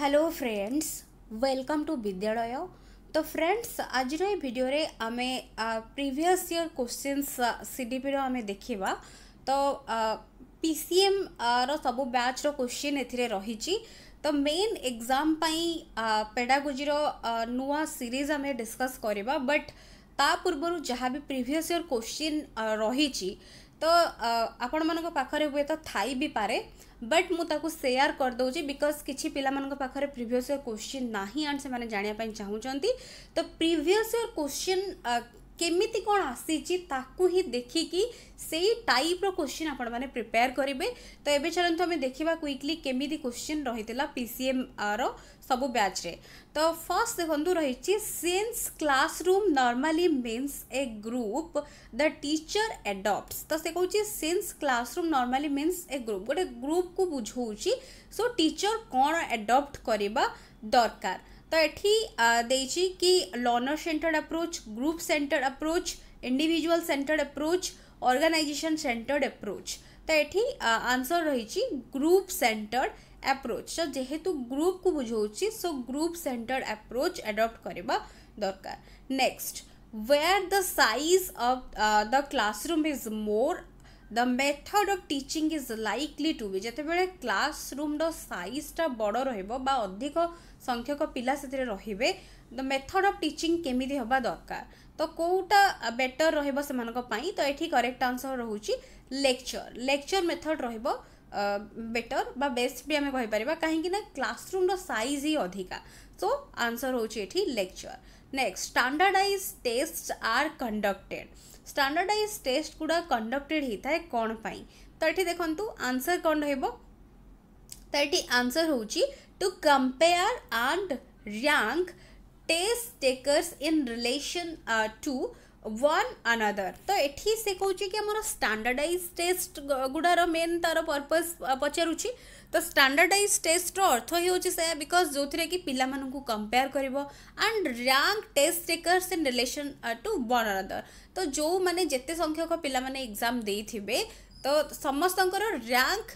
Hello friends, welcome to विद्यालय। तो friends, आज वीडियो रे आमे प्रीवियस ईयर क्वेश्चंस सीडीपी रो आमे देखिबा। तो पीसीएम रो सब बैच रो क्वेश्चन एथिरे रहिची। तो मेन एग्जाम पई पेडागोजी रो नुआ सीरीज आमे डिस्कस करबा। बट ता पूर्व जहाँ भी प्रीवियस ईयर क्वेश्चन रहिची तो आपण मानक पाखरे हुए तो थाई भी पारे, बट मु ताकू शेयर कर दउची बिकॉज किछि पिला मानक पाखरे प्रीवियस ईयर क्वेश्चन नाही एंड से माने जानिया पई चाहूचंती। तो प्रीवियस ईयर क्वेश्चन केमिति कोन आसीची ताकू ही देखि कि सेही टाइप रो क्वेश्चन आपण माने प्रिपेयर करिवे। तो एबे चलंतु हमें देखिबा क्विकली केमिति क्वेश्चन रहितला पीसीएम रो सब बैच रे। तो फर्स्ट देखंतु रहिची, since classroom normally means a group the teacher adopts. तो से कहूची since classroom normally means a group, गोटे ग्रुप को बुझौची। सो टीचर कोन एडॉप्ट करिबा दरकार। तो एठी देची कि learner centred approach, group centred approach, individual centred approach, organisation centred approach. तो एठी आंसर रहिची ग्रुप सेंटर्ड अप्रोच। तो जेहेतु ग्रुप को बुझौची so group centred approach adopt करिबा दरकार। Next, where the size of the classroom is more the method of teaching is likely to be. जेते बेले क्लासरूम रो साइज टा बड़ रहइबो बा अधिक संख्यक पिला सेतिरे रहिबे, द मेथड ऑफ टीचिंग केमिति होबा दरकार। तो कोउटा बेटर रहइबो सेमानक पई। तो एठी करेक्ट आंसर रहउची लेक्चर मेथड रहइबो बेटर बा बेस्ट भी हमें कहि परिबा, काहे कि ना क्लासरूम रो साइज ही अधिका। सो आंसर होची एठी lecture. Next, standardise test are conducted. Standardise test गुड़ा कंडक्टेड होता है कौन पाई। तो ये देखंतु आंसर कौन रहइबो। तो ये आंसर होची to compare and rank test takers in relation to one another. तो एठी से कहूची कि हमर स्टैंडर्डाइज टेस्ट गुडार मेन तार पर्पस पचारुची। तो स्टैंडर्डाइज टेस्ट रो अर्थ ही होची से बिकॉज जोथिरे कि पिला मानकु कंपेयर करिवो and rank test takers in relation to one another. तो जो माने जेते संख्यक पिला माने एग्जाम देइथिबे तो समस्तंकर रैंक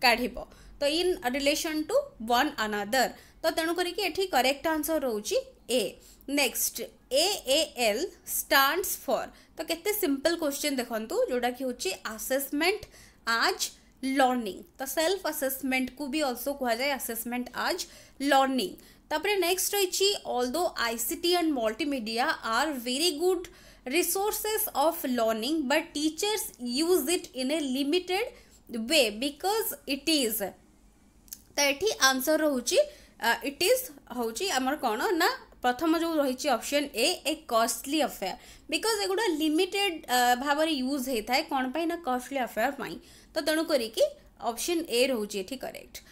काढिबो, तो in relation to one another. तो तेणु करी कि एठी करेक्ट आंसर रहउची A. Next, AAL stands for. तो केते सिंपल क्वेश्चन देखंतु जोडा कि होची असेसमेंट आज लर्निंग। तो सेल्फ असेसमेंट को भी आल्सो कहा जाए असेसमेंट आज लर्निंग। तापरे नेक्स्ट रही, although ICT and multimedia are very good resources of learning but teachers use it in a limited way because it is। तो एठी आंसर रहउची इट इज होची हमर कोन ना प्रथम जो रही option A costly affair because एगुड़ा लिमिटेड भाव यूज होता है कौन पाई ना कॉस्टली अफेयर पाई। तो तेणु करी ऑप्शन ए रोचे एठी correct.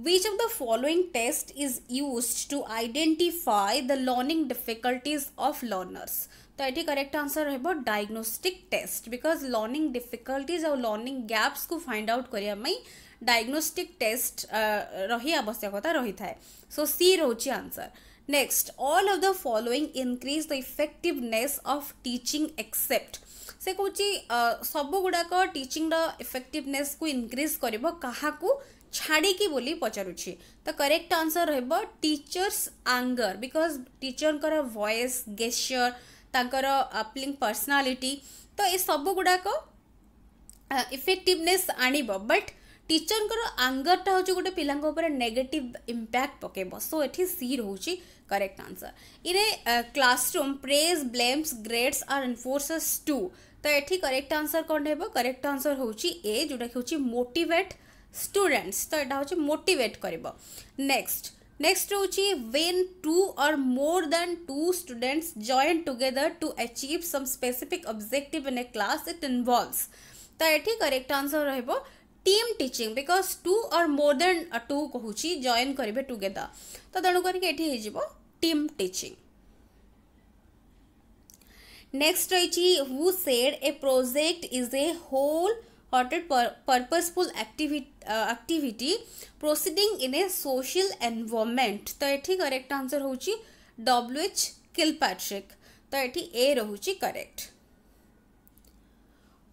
Which of the following test is used to identify the learning difficulties of learners? तो ये करेक्ट आंसर रहबो diagnostic test because learning difficulties और लर्निंग गैप्स को फाइंड आउट करिया मई डायग्नोस्टिक टेस्ट रही आवश्यकता रही थाए। सो सी रोची answer. Next, all of the following increase the effectiveness of teaching except. से कहूची सब गुड़ाक टीचिंग इफेक्टिवनेस को इंक्रीज करिबो काहाकू छाड़ी की बोली पचारुछि। तो करेक्ट आंसर रहबो टीचर्स एंगर बिकॉज टीचर कर वॉइस गेस्चर तांकर अपलिंग पर्सनालिटी तो ये सब गुड़ाक इफेक्टिवनेस आनिबो बट टीचर कर एंगरटा होची गोटे पिलांक ऊपर नेगेटिव इंपैक्ट पकेबो। सो एठी सी रहउची करेक्ट आंसर। इने classroom praise blames grades are enforces too. तो एठी करेक्ट आंसर कोन हेबो। करेक्ट आंसर होची ए जोटा कि होची मोटिवेट स्टूडेंट्स। तो एटा होची मोटिवेट करिबो। नेक्स्ट होची when two or more than two students join together to achieve some specific objective in a class it involves. तो एठी करेक्ट आंसर रहबो team teaching because two or more than two कहूची join करिवे टुगेदर। तो तेणु करके एठी हे जिवो टीम टीचिंग। नेक्स्ट रही, who said a project is a whole hearted purposeful activity proceeding in a social environment। तो एठी करेक्ट आंसर होची WH Kilpatrick। तो एठी ए रहूची correct.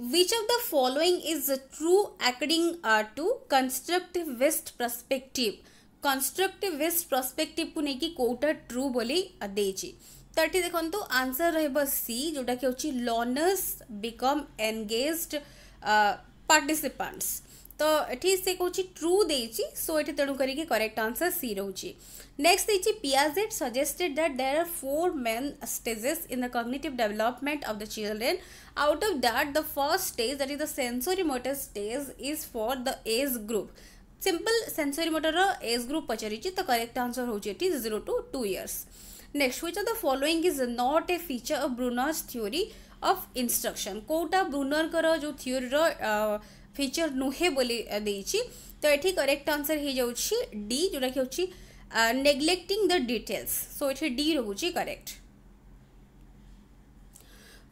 Which of the following is true according to constructivist perspective? Constructivist perspective को लेकिन Kota true बोली देची। तो ये देखो आंसर रहिबो सी जोटा कि होची लर्नर्स बिकम एंगेज्ड पार्टिसिपेंट्स। तो ये से कहूँ ट्रू देची, सो ये तेणु करिके करेक्ट आंसर सी रोची। नेक्स्ट देची Piaget suggested that there are 4 main stages in the cognitive development of the children. Out of that the first stage that is the sensory motor stage is for the age group. Simple sensory motor age group पचारि, तो correct answer होची 0 to 2 years। Next which of the following is not a feature of Bruner's theory of instruction. Kota Brunner कर जो theory रो feature नुहे बोली देची। तो ये correct answer हो जाउछि डी जोटा कि होछि नेग्लेक्टिंग द डिटेल्स। सो ये डी रोची correct.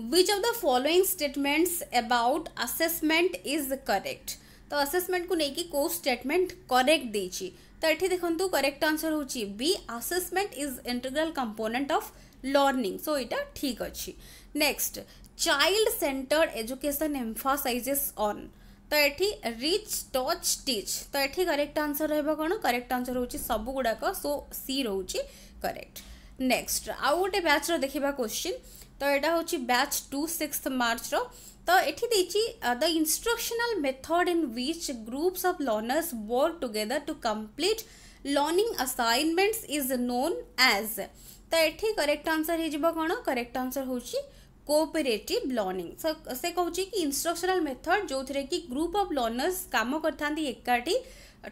Which of the following statements about assessment is correct. तो असेसमेंट को लेकिन को स्टेटमेंट करेक्ट देची। तो ये देखो करेक्ट आंसर होची B assessment is integral component of learning. So यहाँ ठीक अच्छी। Next child centred education emphasises on. तो ये रिच टच टीच। तो ये करेक्ट आंसर रहा कौन, करेक्ट आंसर होची सब गुड़ाक, सो सी रोची करेक्ट। नेक्स्ट आउ गोटे बैच देखा क्वेश्चन। तो यहाँ हूँ बैच 2 6 मार्च रो। तो ये the instructional method in which groups of learners work together to complete learning assignments is known as. तो ये करेक्ट आंसर हो कौन, करेक्ट आंसर होची कोऑपरेटिव लर्निंग। से कहूँ कि इंस्ट्रक्शनल मेथड जो थे कि ग्रुप ऑफ लर्नर्स काम करथांती एकाठी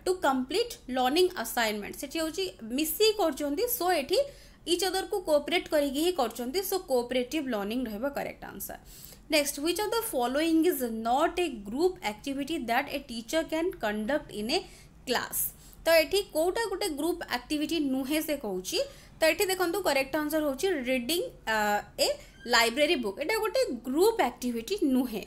टू कंप्लीट लर्निंग असाइनमेंट। से हूँ मिसी कर, सो ये इच अदर को कोऑपरेट करके कर, सो कोऑपरेटिव लर्निंग रहिबो correct answer. Next which of the following is not A group activity that a teacher can conduct in a class. तो ये कोटा गोटे ग्रुप एक्टिविटी नुहे से कहूँ। तो ये देखो करेक्ट आंसर होची रीडिंग ए लाइब्रेरी बुक। एटा गोटे ग्रुप एक्टिविटी नुहे।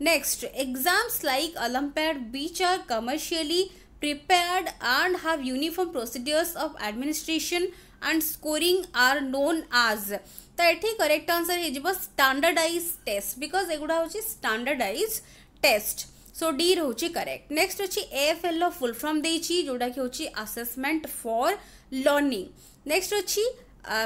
Next exams like olympiad which are commercially prepared and have uniform procedures of administration and scoring are known as. तो ये करेक्ट आंसर हो स्टैंडर्डाइज टेस्ट, बिकॉज एगुड़ा हूँ स्टैंडर्डाइज टेस्ट। सो डी रोची करेक्ट। नेक्स्ट अच्छी AFL फुल फॉर्म देची जोटा कि होची असेसमेंट फॉर लर्निंग। नेक्स्ट अच्छी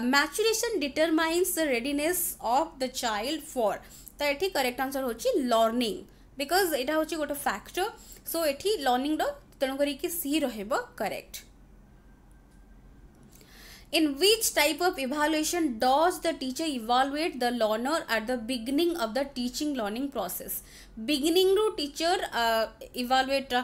maturation determines the readiness of the child for. तो ये करेक्ट आंसर होची लर्निंग, बिकॉज यहाँ हूँ गोटे फैक्टर। सो ये लर्निंग तेणुक सी रहिबो correct. In which type of evaluation does the teacher evaluate the learner at the beginning of the teaching learning process? Beginning ru teacher evaluate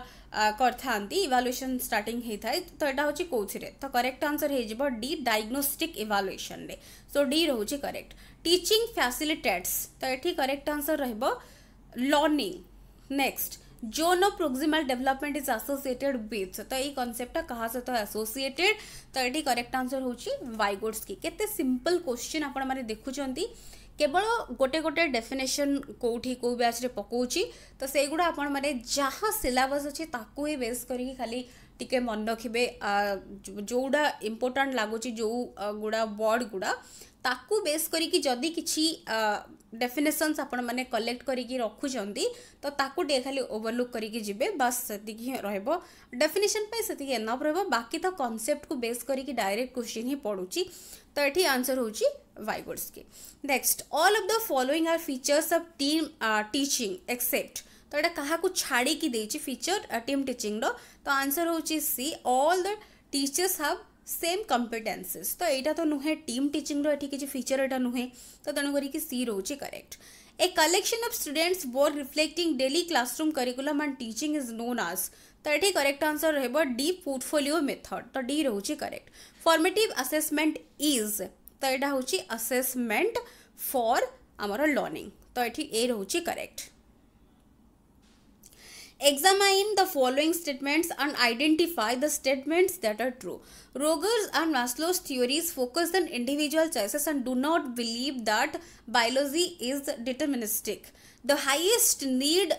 करथांती, evaluation starting हे थाए। तो एटा होची कोथिरे, तो करेक्ट आंसर हे जिवो डी डायग्नोस्टिक इवैल्यूएशन रे। सो D रहउची correct. Teaching facilitates. तो एठी करेक्ट आंसर रहबो learning. Next zone of proximal development is associated with. तो ये कॉन्सेप्ट कहा सहित एसोसिएटेड। तो ये करेक्ट आंसर होची वाइगोट्स्की। केते सिंपल क्वेश्चन आपण माने देखुचंती, केवल गोटे गोटे डेफिनेशन कोठी को बैच रे पकोची। तो से गुडा आपण माने जहाँ सिलेबस अछि ताकू ही बेस करी खाली टिके मन रखिबे। जोड़ा इंपोर्टेंट लागुची जो गुडा वर्ड गुडा ताकू बेस करी कि जदी किछि डेफिनेशंस आपण माने कलेक्ट करिकी रखुचंती तो ताकू टे खाली ओवरलुक करिकी जिबे, बस सेतिकी रहबो। डेफिनेशन पे सेतिकी एनफ रहबो, बाकी तो कांसेप्ट को बेस करिकी डायरेक्ट क्वेश्चन ही पडुची। तो एठी आंसर होची Vygotsky. Next all of the following are features of team teaching except. तो एटा कहा को छाड़ी की देची फीचर टीम टीचिंग रो। तो आंसर होची C all the teachers have same competencies. तो यहाँ तो नुहे टीम टीचिंग रो किसी फीचर एटा नुहे, तो तेणु करी सी रोची correct. A collection of students work reflecting daily classroom curriculum and teaching is known as. तो ये करेक्ट आंसर रहबो डी पोर्टफोलियो मेथड। तो डी रोची करेक्ट। Formative assessment is. तो यहाँ हूँ असेसमेंट फॉर आमर लर्निंग। तो ये ए रोची correct. Examine the following statements and identify the statements that are true. Rogers and Maslow's theories focus on individual choices and do not believe that biology is deterministic. The highest need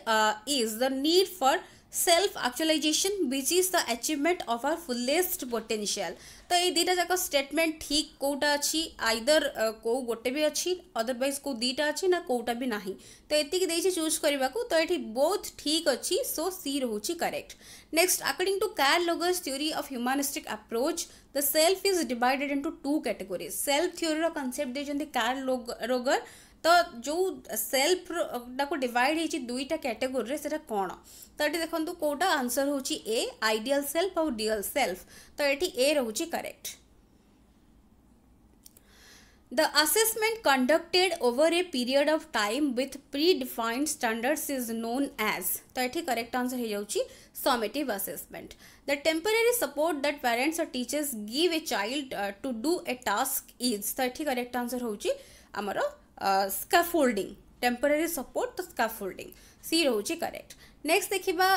is the need for self actualisation which is the achievement of our fullest potential. तो ये दीटा जाक statement ठीक कोटा अच्छी either को गोटे भी अच्छी otherwise को दीटा अच्छी ना कोटा भी नहीं। तो एतिक देछि चूज करबा को तो एठी बोथ ठीक अच्छी सो सी रहउची correct. Next according to Carl Rogers theory of humanistic approach the self is divided into two categories. Self theory रो कांसेप्ट देजंती कार्ल लोगर तो जो सेल्फ को डिवाइड होती दुईटा कैटेगोरी से कौन तो ये देखो कौटा आंसर होची ए आइडियल सेल्फ और रियल सेल्फ। तो ये ए रोची correct. The assessment conducted over a period of time with pre defined standards is known as. तो ये करेक्ट आंसर हो जाउची summative assessment. The temporary support that parents और teachers give a child to do a task is. तो ये correct answer होची आमर scaffolding temporary support तो स्कैफोल्डिंग सी रोची करेक्ट। नेक्स्ट देखिबा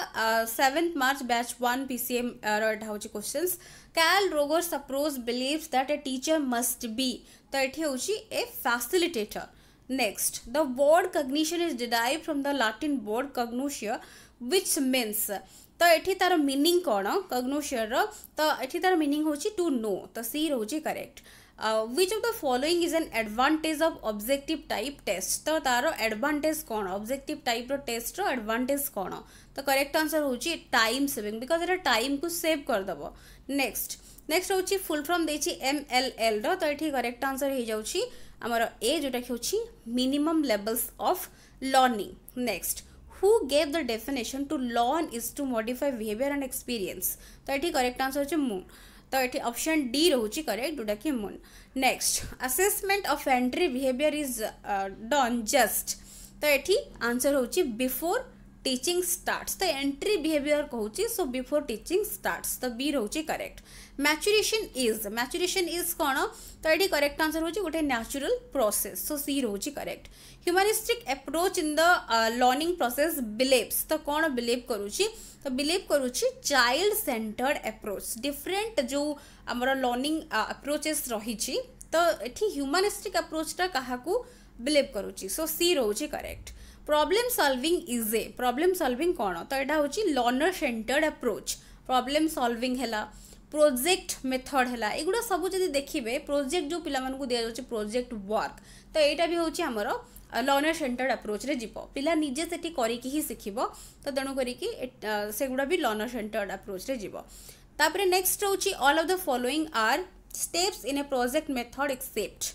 7th मार्च बैच 1 पीसीएम रहा होची questions. Carl Rogers approach believes that a teacher must be. तो एठी होची a facilitator. Next the word cognition is derived from the Latin word cognoscere which means. तो एठी तार मीनिंग कोन कॉग्नोशियर रो तो एठी तार मीनिंग होची टू नो। तो सी रोची correct. which of the following is an advantage of objective type test। तो तारो एडवांटेज कौन ऑब्जेक्टिव टाइप रो टेस्ट रो एडवांटेज कौन तो करेक्ट आंसर होची time saving because Etah time को सेव कर दबो। नेक्स्ट होची फुल फॉर्म देची MLL रो तो एठी करेक्ट आंसर हे जाउची हमर ए जोटा कि होची minimum levels of learning. Next who gave the definition to learn is to modify behavior and experience। तो एठी करेक्ट आंसर होची मून। तो ये ऑप्शन डी रोची करेक्ट जोटा कि मून। Next assessment of entry behaviour is done just. तो ये आंसर होची बिफोर टीचिंग स्टार्ट्स। तो एंट्री बिहेवियर कहूची सो बिफोर टीचिंग स्टार्ट्स। तो बी रोची करेक्ट। मैच्यूरेशन इज कौन तो ये करेक्ट आंसर होची गोटे नेचुरल प्रोसेस सो सी रोची correct. Humanistic approach in the learning process believes. तो कौन बिलीव करूची तो बिलीव करूची चाइल्ड सेंटर्ड अप्रोच। डिफरेंट जो आमर लर्निंग अप्रोचेस रही तो ये ह्यूमनिस्टिक अप्रोचटा क्या बिलीव करूची सो सी रोची correct. Problem solving is a problem solving कौन तो यहाँ हूँ learner centred approach. Problem solving है प्रोजेक्ट मेथड है एगुड़ा सब जब देखिए प्रोजेक्ट जो पिला दि जाए प्रोजेक्ट वर्क तो यहाँ भी हूँ आमर लर्नर सेंटर्ड अप्रोच रे जीव पिला निजे सेठी करिकी ही सिखिबो तो तेणु करिकी सेगुड़ा भी लर्नर सेंटर्ड अप्रोच रे जीव। तापरे नेक्स्ट होची all of the following are steps in a project method except.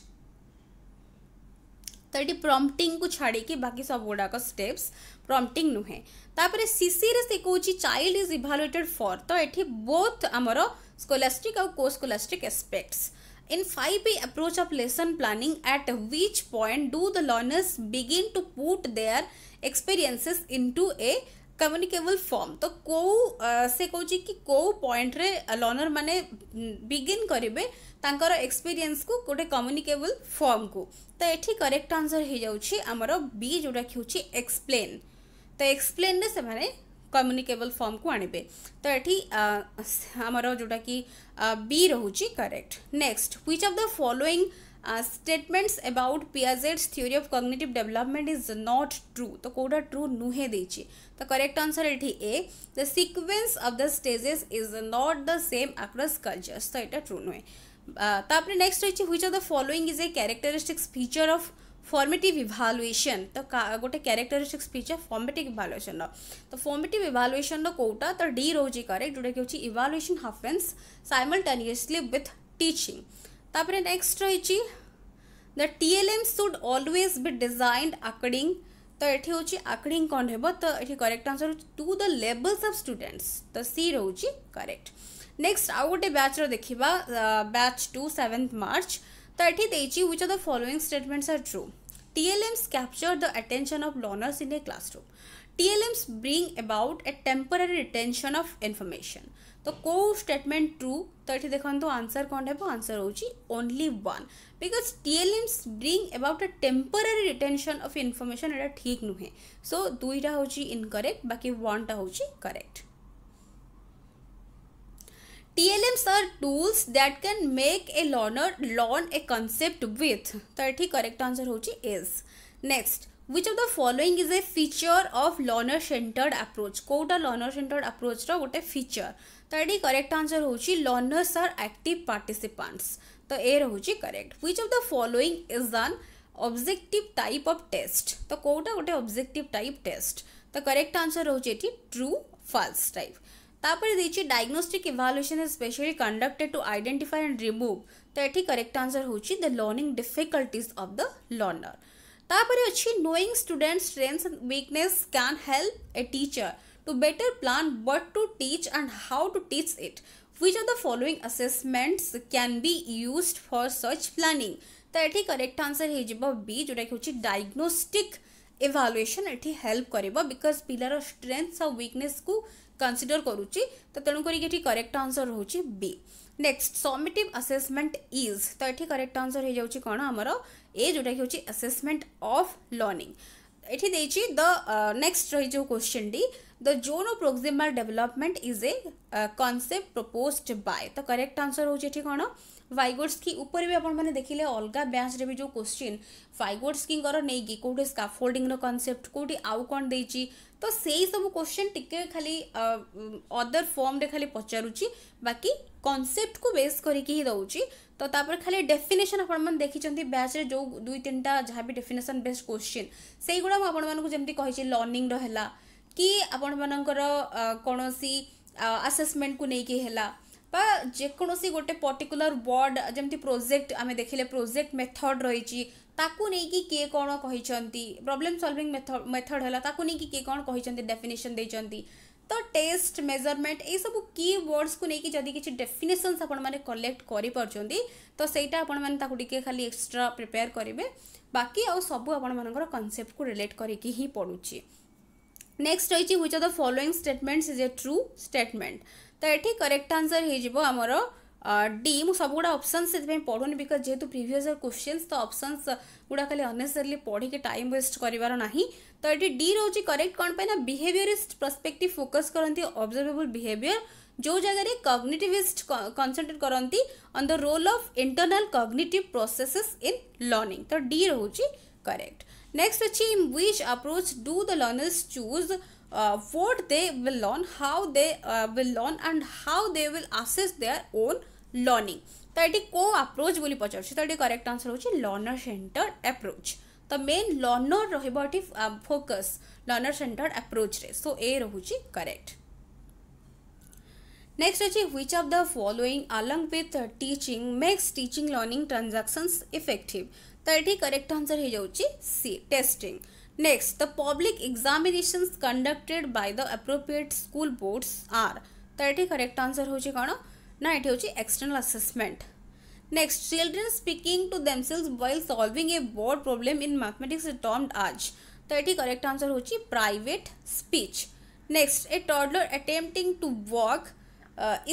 तो ये प्रॉम्प्टिंग को छाड़ी कि बाकी सब गुड़ाक स्टेप्स प्रॉम्प्टिंग नुहे। तापरे सीसी रे से Kochi child is evaluated for तो ये बोथ आमर स्कोलास्टिक और को scholastic aspects. In 5B approach of lesson planning, at which point do the learners begin to put their experiences into a communicable form। तो को से कहूँ कि को पॉइंट रे लर्नर माने बिगिन करेंगे तांकर एक्सपीरियंस को गोटे कम्युनिकेबल फॉर्म को। तो ये करेक्ट आंसर हो जाउछि हमर बी जोटा कि होछि एक्सप्लेन। तो एक्सप्लेन रे से माने कम्युनिकेबल फॉर्म को आनिबे। तो ये आमर जोटा कि बी रोची correct. Next which of the following statements about Piaget's theory of cognitive development is not true. तो कोडा ट्रू नुहे देछि तो करेक्ट आंसर ये A the sequence of the stages is not the same across cultures. तो ये true नुहे। तापरे नेक्स्ट होछि which of the following is a characteristics feature of formative evaluation. तो गोटे कैरेक्टरिस्टिक्स फीचर फॉर्मेटिव इवालुएशन तो formative evaluation Kota तो D रोजी करेक्ट जोटा कि होछि evaluation happens simultaneously with teaching. तापरे नेक्स्ट रही the TLM should always be designed according. तो ये होछि अकॉर्डिंग कौन हेबो तो ये correct answer to the levels of students. तो सी रोजी करेक्ट। नेक्स्ट आउ गोटे बैच रो देखिबा बैच 2 7th मार्च। तो ये देछि which of the following statements are true. TLMs capture the attention of learners in a classroom। TLMs bring about a temporary retention of information। तो को स्टेटमेंट ट्रू तो ये देखो आंसर कौन है आंसर होची only one because TLMs bring about a temporary retention of information एटा ठीक नुहे सो दुईटा होची इनकरेक्ट बाकी वनटा होची correct. TLMs are tools that can make a learner learn a concept with। तो ये करेक्ट आंसर होची is। Next which of the following is a feature of learner centered approach कोटा learner centered approach रो गोटे feature तो ये correct answer होची learners are active participants तो ए रहुची correct which of the following is an objective type of test तो कोटा गोटे objective type test तो correct answer होची एठी true false type तापर देछि diagnostic evaluation is specially conducted to identify and remove तो एठी correct answer होची the learning difficulties of the learner तापर अच्छी knowing students strengths and weakness can help a teacher to better plan what to teach and how to teach it which of the following assessments can be used for such planning तो एठी correct answer हे जिवो B जोटा कि होची diagnostic evaluation एठी help करिवो because pillar strengths और weakness को कंसीडर करूची तो तेणु करी एठी करेक्ट आंसर होची B next summative assessment is तो एठी करेक्ट आंसर हे जाउची कोन हमरो ए जोटा कि होची असेसमेंट ऑफ लर्निंग एठी देछि द नेक्स्ट रही जो question D the zone of proximal development is a concept proposed by तो करेक्ट आंसर होची एठी कोन वाइगोट्स्की ऊपर भी आपण माने देखिले अलगा बैच रे भी जो क्वेश्चन वाइगोट्स्की कर नै कि कोठी स्कैफोल्डिंग रो कांसेप्ट कोठी आउ कोन देछि तो सेही सब क्वेश्चन टिके खाली अदर फॉर्म रे खाली पचारुची बाकी कांसेप्ट को बेस करिकि ही दउची तो तापर खाली डेफिनेशन आपण मन देखिचंती बैच रे जो दुई तीनटा जहा भी डेफिनेशन बेस्ड क्वेश्चन सेही गुडा म आपण मानकु जेमति कहिछि लर्निंग रो हला कि आपण मानकर कोनोसी असेसमेंट को नै कि हला बा जेकोसी गोटे पर्टिकुलर वर्ड जमती प्रोजेक्ट आमे देखिले प्रोजेक्ट मेथड रही ताकू नहीं कि के कौन कहिसंती प्रॉब्लम सॉल्विंग मेथड हला ताकू नहीं कि के कौन कहिसंती डेफिनेशन देचंती तो टेस्ट मेजरमेंट ए सब की वर्ड्स को नहीं कि जदी किछि डेफिनेशंस आपण माने कलेक्ट करि परचंती तो सेटा आपण माने ताकू टिके खाली एक्स्ट्रा प्रिपेयर करिवे बाकी आ सब आपण मानकर कांसेप्ट को रिलेट करिकि ही पडुची नेक्स्ट रही which of the following statements is a true statement तो ये करेक्ट आंसर हो आमर डी मु सब गुड़ा ऑप्शन से पढ़ुनी बिकज जेहेतु प्रीवियस क्वेश्चंस तो ऑप्शंस गुड़ा खाली अननेसेसरली पढ़ी के टाइम वेस्ट करिवार नाही तो ये डी रोची करेक्ट कौन पे ना बिहेवियरिस्ट पर्सपेक्टिव फोकस करती ऑब्जर्वेबल बिहेवियर जो जगह रे कॉग्निटिविस्ट कंसंट्रेट करती on the role of internal cognitive processes in learning तो डी रोची करेक्ट नेक्स्ट अच्छी which approach do the learners choose what they will learn, how they will learn and how they will assess their own learning तो ये को approach बोली पचार तो ये correct answer होची लर्नर सेंटर्ड अप्रोच तो मेन लर्नर रहबो एठी फोकस लर्नर सेंटर्ड अप्रोच रे सो ए रहूची करेक्ट नेक्स्ट अछि which of the following along with teaching makes teaching learning transactions effective तो ये करेक्ट आंसर हे जाउची C testing Next, the public examinations conducted by the appropriate school boards are. तो ये correct answer होची कौन? ना ये होची external assessment. Next, children speaking to themselves while solving a board problem in mathematics is termed as. तो ये correct answer होची private speech. Next, a toddler attempting to walk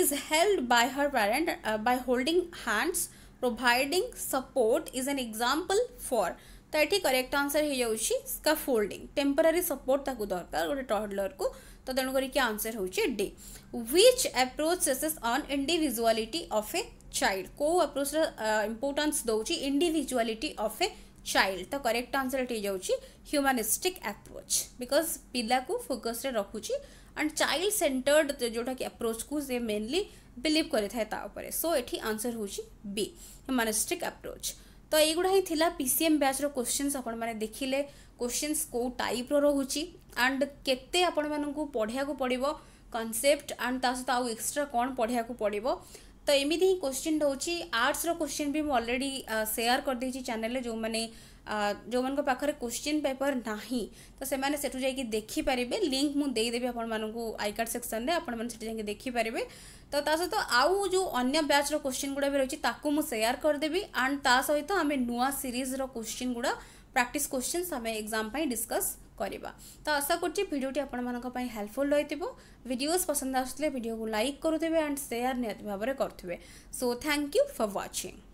is held by her parent by holding hands, providing support is an example for. तो ये correct answer हो जाउची scaffolding temporary support ताकू दरकार गोटे टॉडलर को तो तेणु करिक आंसर होची डी व्हिच अप्रोच सेसेस on individuality of a child को अप्रोच इंपोर्टेंस दउची इंडिविजुअलिटी ऑफ ए चाइल्ड तो करेक्ट आंसर एटी जाउची ह्यूमनिस्टिक अप्रोच बिकॉज पिला को फोकस रे रखुची एंड चाइल्ड सेंटर्ड जोटा कि अप्रोच को से मेनली बिलीव करे थाए ता ऊपर सो एटी आंसर होची बी ह्यूमनिस्टिक अप्रोच तो युवा ही थिला पीसीएम बैच रो क्वेश्चंस आपण माने देखिले क्वेश्चंस को टाइप रो रहूची एंड केते आपण मानकू पढ़िया को पड़िबो कांसेप्ट एंड ता सहित आउ एक्स्ट्रा कोन पढ़िया को पड़िबो तो एमिति ही क्वेश्चन दउची आर्ट्स रो क्वेश्चन भी म ऑलरेडी शेयर कर देची चैनल रे जो माने जो मन को पाखरे क्वेश्चन पेपर नाही तो से माने सेठु जाई कि देखि परिबे लिंक मु देई देबे आपण मानकू आई कार्ड सेक्शन रे आपण माने सेठु जाई कि देखि परिबे तो ता सहित आउ जो अन्य बैच रो क्वेश्चन गुडा भी रही ताकू मु शेयर कर देबी एंड ता सहित आमे नुआ सीरीज रो क्वेश्चन गुडा प्रैक्टिस क्वेश्चंस आमे एग्जाम पई डिस्कस करिबा तो आशा करछि वीडियोटी आपण मानक पई हेल्पफुल रहितिबो वीडियोस पसंद आसले वीडियो को लाइक करूथिबे एंड शेयर नियत भाबरे करथिबे so thank you for watching.